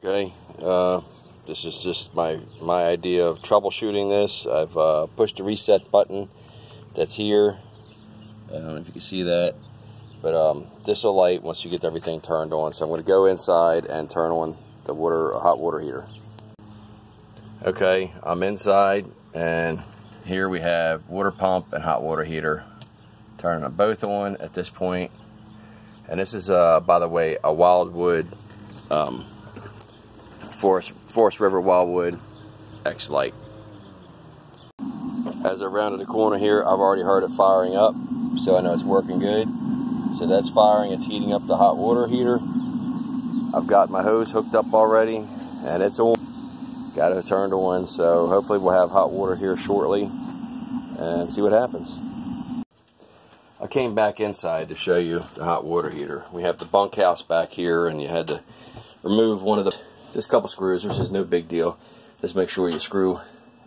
Okay, this is just my idea of troubleshooting this. I've pushed the reset button that's here. I don't know if you can see that, but this will light once you get everything turned on. So I'm going to go inside and turn on the hot water heater. Okay, I'm inside, and here we have water pump and hot water heater. Turning them both on at this point. And this is, by the way, a Wildwood Forest River Wildwood X lite. As I rounded the corner here, I've already heard it firing up, so I know it's working good. So that's firing, it's heating up the hot water heater. I've got my hose hooked up already, and it's on. Got it turned on, so hopefully we'll have hot water here shortly and see what happens. I came back inside to show you the hot water heater. We have the bunkhouse back here, and you had to remove just a couple screws, which is no big deal. Just make sure your screw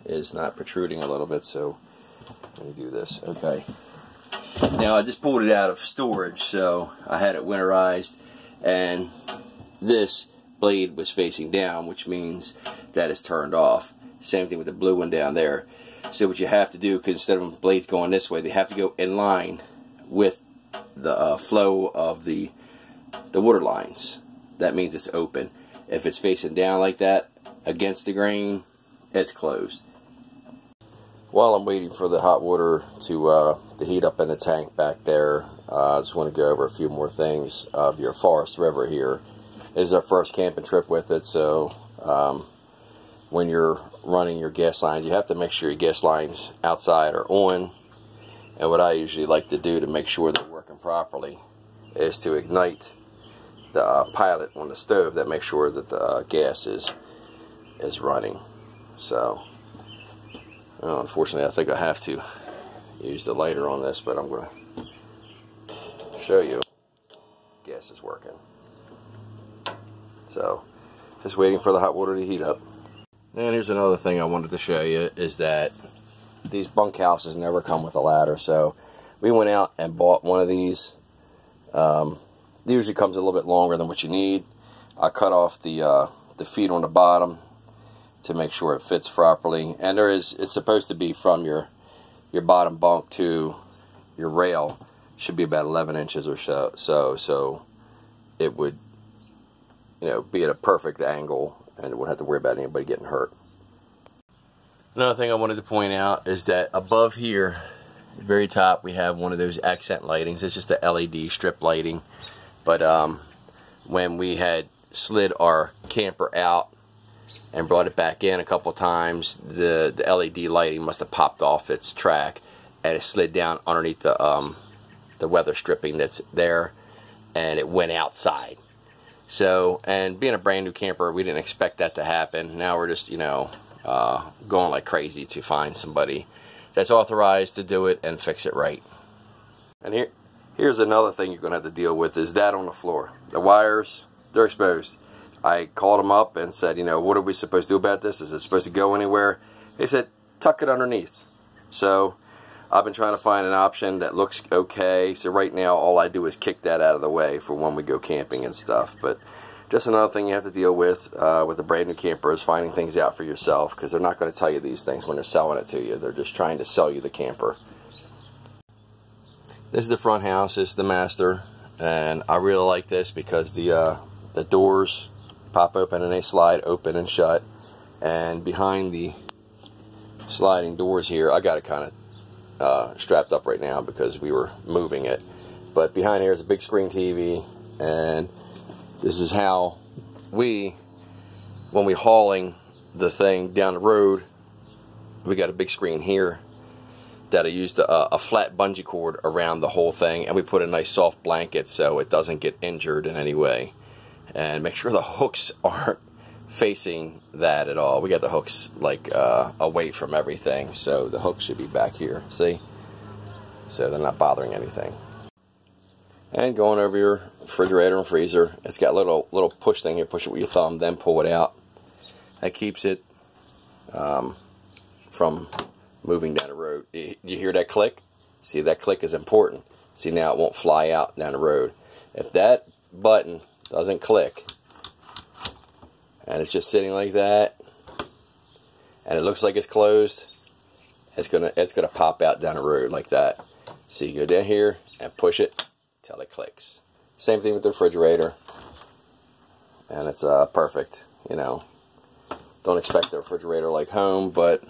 is not protruding a little bit. So let me do this. Okay. Now I just pulled it out of storage, so I had it winterized, and this blade was facing down, which means that it's turned off. Same thing with the blue one down there. So what you have to do, because instead of blades going this way, they have to go in line with the flow of the water lines. That means it's open. If it's facing down like that against the grain, it's closed. While I'm waiting for the hot water to heat up in the tank back there, I just want to go over a few more things of your Forest River here. This is our first camping trip with it, so when you're running your gas lines, you have to make sure your gas lines outside are on. And what I usually like to do to make sure they're working properly is to ignite the pilot on the stove that makes sure that the gas is running. So, unfortunately, I think I have to use the lighter on this, but I'm going to show you gas is working. So, just waiting for the hot water to heat up. And here's another thing I wanted to show you, is that these bunkhouses never come with a ladder. So we went out and bought one of these. It usually comes a little bit longer than what you need. I cut off the feet on the bottom to make sure it fits properly. And it's supposed to be from your bottom bunk to your rail. Should be about 11 inches or so it would, be at a perfect angle, and it wouldn't have to worry about anybody getting hurt. Another thing I wanted to point out is that above here, at the very top, we have one of those accent lightings. It's just a LED strip lighting. But when we had slid our camper out and brought it back in a couple times, the LED lighting must have popped off its track, and it slid down underneath the weather stripping that's there, and it went outside. So, and being a brand new camper, we didn't expect that to happen. Now we're just, going like crazy to find somebody that's authorized to do it and fix it right. And here's another thing you're going to have to deal with, is that on the floor. The wires, they're exposed. I called them up and said, what are we supposed to do about this? Is it supposed to go anywhere? They said, tuck it underneath. So I've been trying to find an option that looks okay. So right now all I do is kick that out of the way for when we go camping and stuff. But just another thing you have to deal with a brand new camper is finding things out for yourself, because they're not going to tell you these things when they're selling it to you. They're just trying to sell you the camper. This is the front house. This is the master, and I really like this because the doors pop open and they slide open and shut. And behind the sliding doors here, I got it kind of strapped up right now because we were moving it. But behind here is a big screen TV, and this is how when we're hauling the thing down the road, we got a big screen here that I used a flat bungee cord around the whole thing, and we put a nice soft blanket so it doesn't get injured in any way. And make sure the hooks aren't facing that at all. We got the hooks like away from everything, so the hooks should be back here, see? So they're not bothering anything. And going over your refrigerator and freezer, it's got a little push thing here. Push it with your thumb, then pull it out. That keeps it from moving down the road. You hear that click? See, that click is important. See, now it won't fly out down the road. If that button doesn't click and it's just sitting like that, and it looks like it's closed, it's gonna pop out down the road like that. So you go down here and push it till it clicks. Same thing with the refrigerator, and it's perfect. You know, don't expect the refrigerator like home, but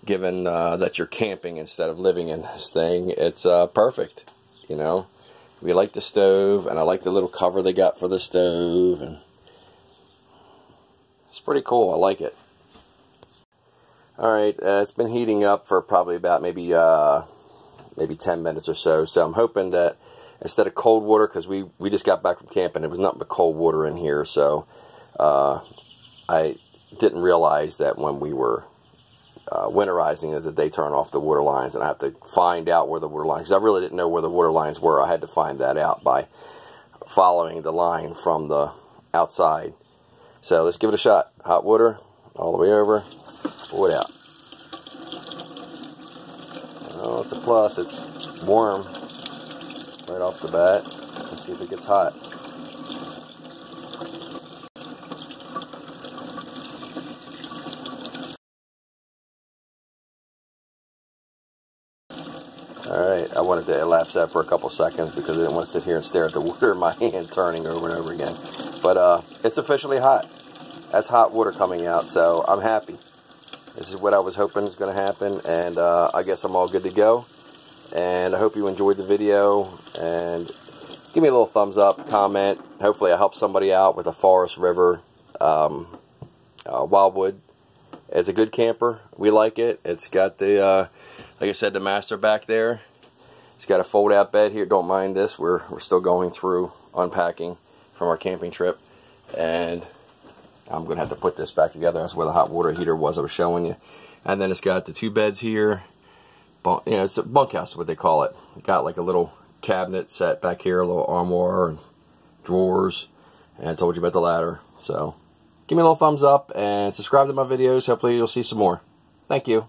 given that you're camping instead of living in this thing, it's perfect. You know, we like the stove, and I like the little cover they got for the stove, and it's pretty cool. I like it. Alright, it's been heating up for probably about maybe 10 minutes or so. So I'm hoping that instead of cold water, because we just got back from camping, it was nothing but cold water in here. So I didn't realize that when we were winterizing is that they turn off the water lines, and I have to find out where the water lines, because I really didn't know where the water lines were. I had to find that out by following the line from the outside. So let's give it a shot. Hot water all the way over. Pull it out. Oh, it's a plus. It's warm right off the bat. Let's see if it gets hot. Alright, I wanted to elapse that for a couple seconds because I didn't want to sit here and stare at the water in my hand turning over and over again. But it's officially hot. That's hot water coming out, so I'm happy. This is what I was hoping was going to happen, and I guess I'm all good to go. And I hope you enjoyed the video, and give me a little thumbs up, comment. Hopefully I helped somebody out with a Forest River Wildwood. It's a good camper. We like it. It's got the, like I said, the master back there. It's got a fold-out bed here. Don't mind this. We're still going through unpacking from our camping trip, and I'm going to have to put this back together. That's where the hot water heater was I was showing you. And then it's got the 2 beds here. You know, it's a bunkhouse is what they call it. It got like a little cabinet set back here, a little armoire and drawers. And I told you about the ladder. So give me a little thumbs up and subscribe to my videos. Hopefully you'll see some more. Thank you.